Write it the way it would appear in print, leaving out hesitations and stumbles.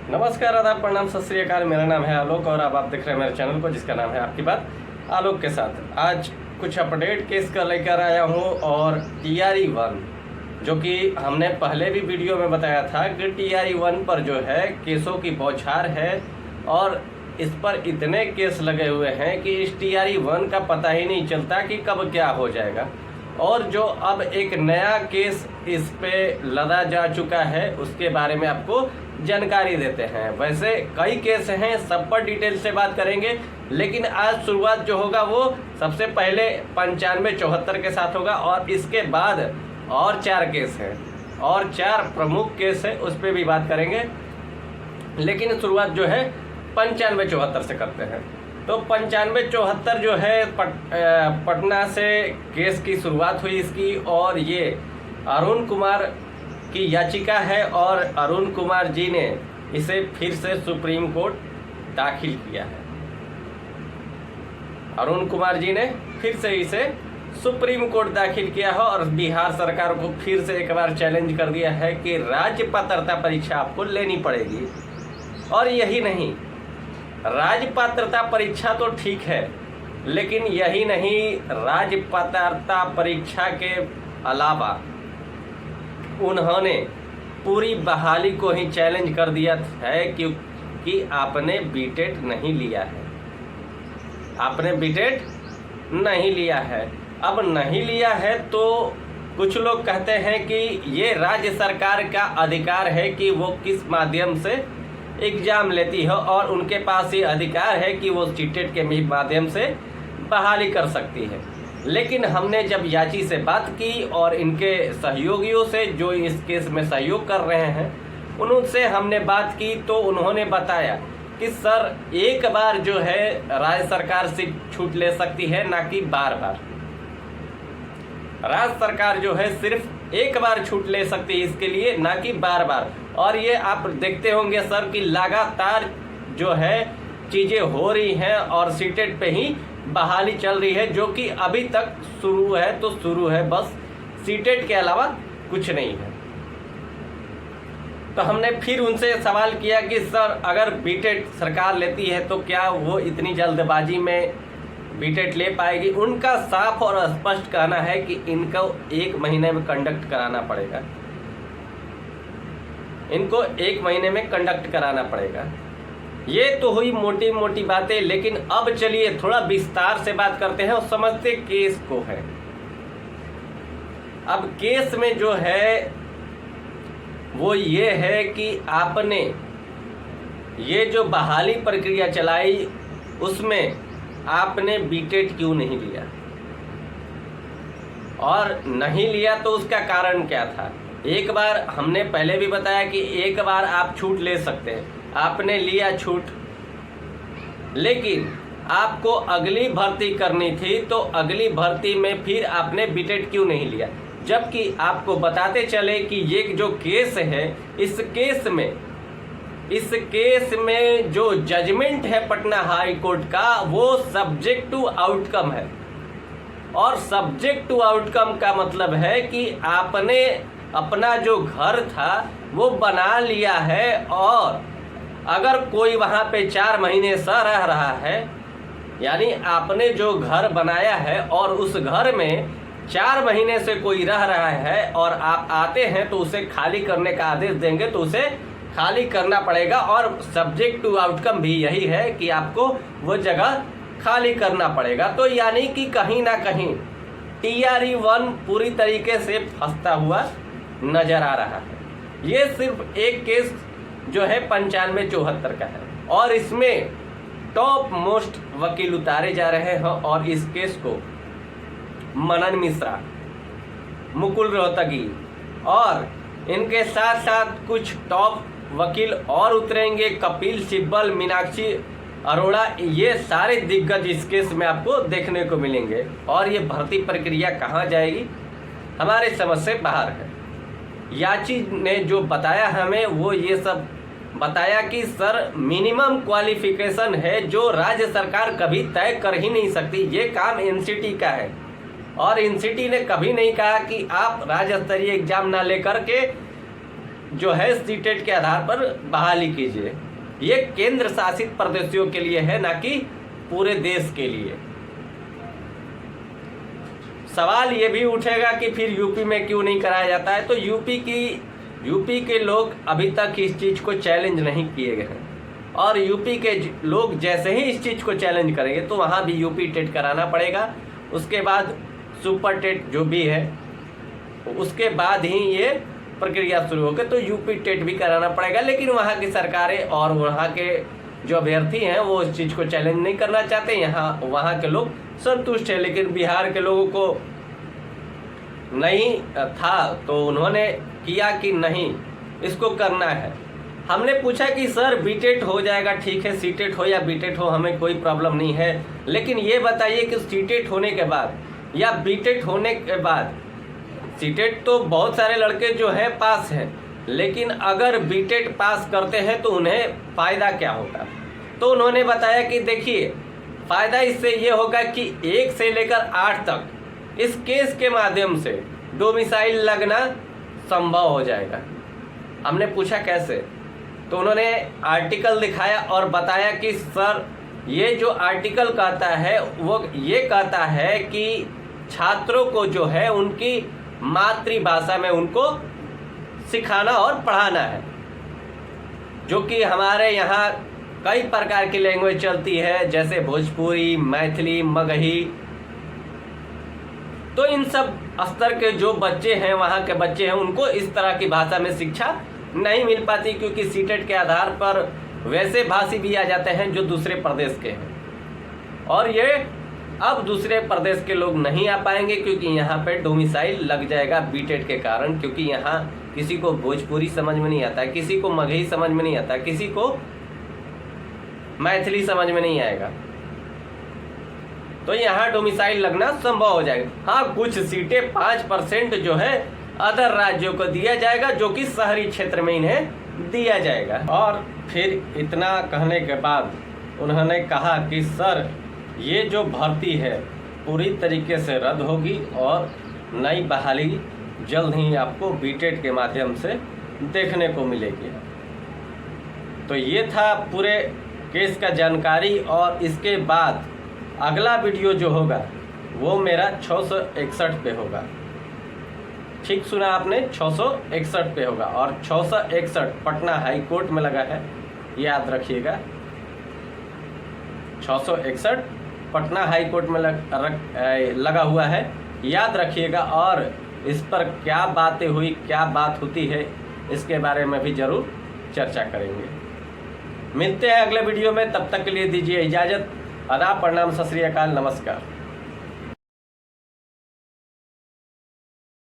नमस्कार, आदाब, प्रणाम, सत श्री अकाल। मेरा नाम है आलोक और अब आप देख रहे हैं मेरे चैनल को जिसका नाम है आपकी बात आलोक के साथ। आज कुछ अपडेट केस का लेकर आया हूं और TRE-1 जो कि हमने पहले भी वीडियो में बताया था कि TRE-1 पर जो है केसों की बौछार है और इस पर इतने केस लगे हुए हैं कि इस TRE-1 का पता ही नहीं चलता कि कब क्या हो जाएगा। और जो अब एक नया केस इस पे लदा जा चुका है उसके बारे में आपको जानकारी देते हैं। वैसे कई केस हैं, सब पर डिटेल से बात करेंगे, लेकिन आज शुरुआत जो होगा वो सबसे पहले 9574 के साथ होगा और इसके बाद और 4 केस हैं और 4 प्रमुख केस है, उस पर भी बात करेंगे। लेकिन शुरुआत जो है 9574 से करते हैं। तो 9574 जो है पटना से केस की शुरुआत हुई इसकी, और ये अरुण कुमार की याचिका है और अरुण कुमार जी ने इसे फिर से सुप्रीम कोर्ट दाखिल किया है। अरुण कुमार जी ने फिर से इसे सुप्रीम कोर्ट दाखिल किया है और बिहार सरकार को फिर से एक बार चैलेंज कर दिया है कि राज्य पात्रता परीक्षा आपको लेनी पड़ेगी। और यही नहीं, राज्य पात्रता परीक्षा तो ठीक है, लेकिन यही नहीं, राज्य पात्रता परीक्षा के अलावा उन्होंने पूरी बहाली को ही चैलेंज कर दिया है क्योंकि आपने बीटेट नहीं लिया है। आपने बीटेट नहीं लिया है। अब नहीं लिया है तो कुछ लोग कहते हैं कि ये राज्य सरकार का अधिकार है कि वो किस माध्यम से एग्जाम लेती है और उनके पास ये अधिकार है कि वो सीटेट के माध्यम से बहाली कर सकती है। लेकिन हमने जब याची से बात की और इनके सहयोगियों से जो इस केस में सहयोग कर रहे हैं उनसे हमने बात की तो उन्होंने बताया कि सर एक बार जो है राज्य सरकार से छूट ले सकती है, ना कि बार बार। राज्य सरकार जो है सिर्फ एक बार छूट ले सकती है इसके लिए, ना कि बार बार। और ये आप देखते होंगे सर कि लगातार जो है चीज़ें हो रही हैं और सीटेट पे ही बहाली चल रही है, जो कि अभी तक शुरू है तो शुरू है, बस सीटेट के अलावा कुछ नहीं है। तो हमने फिर उनसे सवाल किया कि सर अगर बीटेट सरकार लेती है तो क्या वो इतनी जल्दबाजी में बीटेट ले पाएगी? उनका साफ और स्पष्ट कहना है कि इनको 1 महीने में कंडक्ट कराना पड़ेगा। इनको 1 महीने में कंडक्ट कराना पड़ेगा। ये तो हुई मोटी मोटी बातें, लेकिन अब चलिए थोड़ा विस्तार से बात करते हैं और समझते केस को है। अब केस में जो है वो ये है कि आपने ये जो बहाली प्रक्रिया चलाई उसमें आपने बीटेट क्यों नहीं लिया, और नहीं लिया तो उसका कारण क्या था? एक बार हमने पहले भी बताया कि एक बार आप छूट ले सकते हैं, आपने लिया छूट, लेकिन आपको अगली भर्ती करनी थी तो अगली भर्ती में फिर आपने बीटेट क्यों नहीं लिया? जबकि आपको बताते चले कि ये जो केस है इस केस में जो जजमेंट है पटना हाई कोर्ट का वो सब्जेक्ट टू आउटकम है। और सब्जेक्ट टू आउटकम का मतलब है कि आपने अपना जो घर था वो बना लिया है और अगर कोई वहाँ पे 4 महीने से रह रहा है, यानी आपने जो घर बनाया है और उस घर में 4 महीने से कोई रह रहा है और आप आते हैं तो उसे खाली करने का आदेश देंगे तो उसे खाली करना पड़ेगा। और सब्जेक्ट टू आउटकम भी यही है कि आपको वो जगह खाली करना पड़ेगा। तो यानी कि कहीं ना कहीं TRE-1 पूरी तरीके से फंसता हुआ नजर आ रहा है। ये सिर्फ एक केस जो है 9574 का है और इसमें टॉप मोस्ट वकील उतारे जा रहे हैं और इस केस को मनन मिश्रा, मुकुल रोहतगी और इनके साथ साथ कुछ टॉप वकील और उतरेंगे, कपिल सिब्बल, मीनाक्षी अरोड़ा, ये सारे दिग्गज इस केस में आपको देखने को मिलेंगे। और ये भर्ती प्रक्रिया कहाँ जाएगी हमारे समझ से बाहर है। याची ने जो बताया हमें वो ये सब बताया कि सर मिनिमम क्वालिफिकेशन है जो राज्य सरकार कभी तय कर ही नहीं सकती, ये काम एनसीटी का है। और एनसीटी ने कभी नहीं कहा कि आप राज्य स्तरीय एग्जाम ना लेकर के जो है सीटेट के आधार पर बहाली कीजिए। ये केंद्र शासित प्रदेशों के लिए है, ना कि पूरे देश के लिए। सवाल ये भी उठेगा कि फिर यूपी में क्यों नहीं कराया जाता है। तो यूपी के लोग अभी तक इस चीज़ को चैलेंज नहीं किए गए हैं, और यूपी के लोग जैसे ही इस चीज़ को चैलेंज करेंगे तो वहाँ भी यूपी टेट कराना पड़ेगा। उसके बाद सुपर टेट जो भी है, उसके बाद ही ये प्रक्रिया शुरू होगी, तो यूपी टेट भी कराना पड़ेगा। लेकिन वहाँ की सरकारें और वहाँ के जो अभ्यर्थी हैं वो इस चीज़ को चैलेंज नहीं करना चाहते। वहाँ के लोग संतुष्ट है, लेकिन बिहार के लोगों को नहीं था, तो उन्होंने किया कि नहीं इसको करना है। हमने पूछा कि सर बीटेट हो जाएगा, ठीक है, सीटेट हो या बीटेट हो हमें कोई प्रॉब्लम नहीं है, लेकिन ये बताइए कि सीटेट होने के बाद या बीटेट होने के बाद, सीटेट तो बहुत सारे लड़के जो हैं पास हैं, लेकिन अगर बीटेट पास करते हैं तो उन्हें फ़ायदा क्या होगा। तो उन्होंने बताया कि देखिए फ़ायदा इससे ये होगा कि 1 से लेकर 8 तक इस केस के माध्यम से डोमिसाइल लगना संभव हो जाएगा। हमने पूछा कैसे, तो उन्होंने आर्टिकल दिखाया और बताया कि सर ये जो आर्टिकल कहता है वो ये कहता है कि छात्रों को जो है उनकी मातृभाषा में उनको सिखाना और पढ़ाना है, जो कि हमारे यहाँ कई प्रकार की लैंग्वेज चलती है, जैसे भोजपुरी, मैथिली, मगही। तो इन सब स्तर के जो बच्चे हैं, वहाँ के बच्चे हैं, उनको इस तरह की भाषा में शिक्षा नहीं मिल पाती, क्योंकि सीटेट के आधार पर वैसे भाषी भी आ जाते हैं जो दूसरे प्रदेश के हैं, और ये अब दूसरे प्रदेश के लोग नहीं आ पाएंगे, क्योंकि यहाँ पे डोमिसाइल लग जाएगा बीटेट के कारण। क्योंकि यहाँ किसी को भोजपुरी समझ में नहीं आता, किसी को मगही समझ में नहीं आता, किसी को मैथिली समझ में नहीं आएगा, तो यहाँ डोमिसाइल लगना संभव हो जाएगा। हाँ, कुछ सीटें 5% जो है अदर राज्यों को दिया जाएगा, जो कि शहरी क्षेत्र में इन्हें दिया जाएगा। और फिर इतना कहने के बाद उन्होंने कहा कि सर ये जो भर्ती है पूरी तरीके से रद्द होगी और नई बहाली जल्द ही आपको बीटेट के माध्यम से देखने को मिलेगी। तो ये था पूरे केस का जानकारी, और इसके बाद अगला वीडियो जो होगा वो मेरा 661 पे होगा। ठीक सुना आपने, 661 पे होगा, और 661 पटना हाई कोर्ट में लगा है, याद रखिएगा। 661 पटना हाई कोर्ट में लगा हुआ है, याद रखिएगा। और इस पर क्या बातें हुई, क्या बात होती है, इसके बारे में भी ज़रूर चर्चा करेंगे। मिलते हैं अगले वीडियो में, तब तक के लिए दीजिए इजाज़त। आदाब, प्रणाम, सत श्री अकाल, नमस्कार।